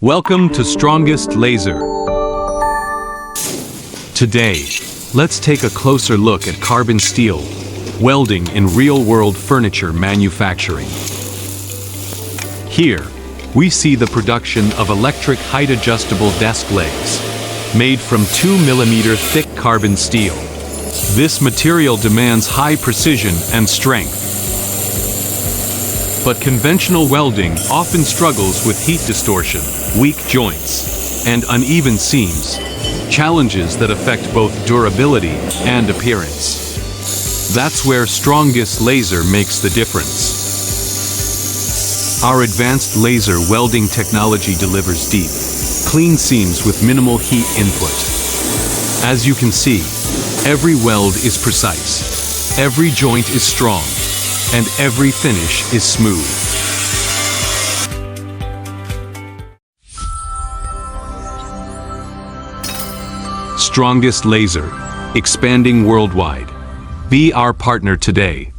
Welcome to Strongest Laser. Today, let's take a closer look at carbon steel, welding in real-world furniture manufacturing. Here, we see the production of electric height-adjustable desk legs, made from 2 mm thick carbon steel. This material demands high precision and strength. But conventional welding often struggles with heat distortion, weak joints, and uneven seams, challenges that affect both durability and appearance. That's where Strongest Laser makes the difference. Our advanced laser welding technology delivers deep, clean seams with minimal heat input. As you can see, every weld is precise, every joint is strong, and every finish is smooth. Strongest Laser, expanding worldwide. Be our partner today.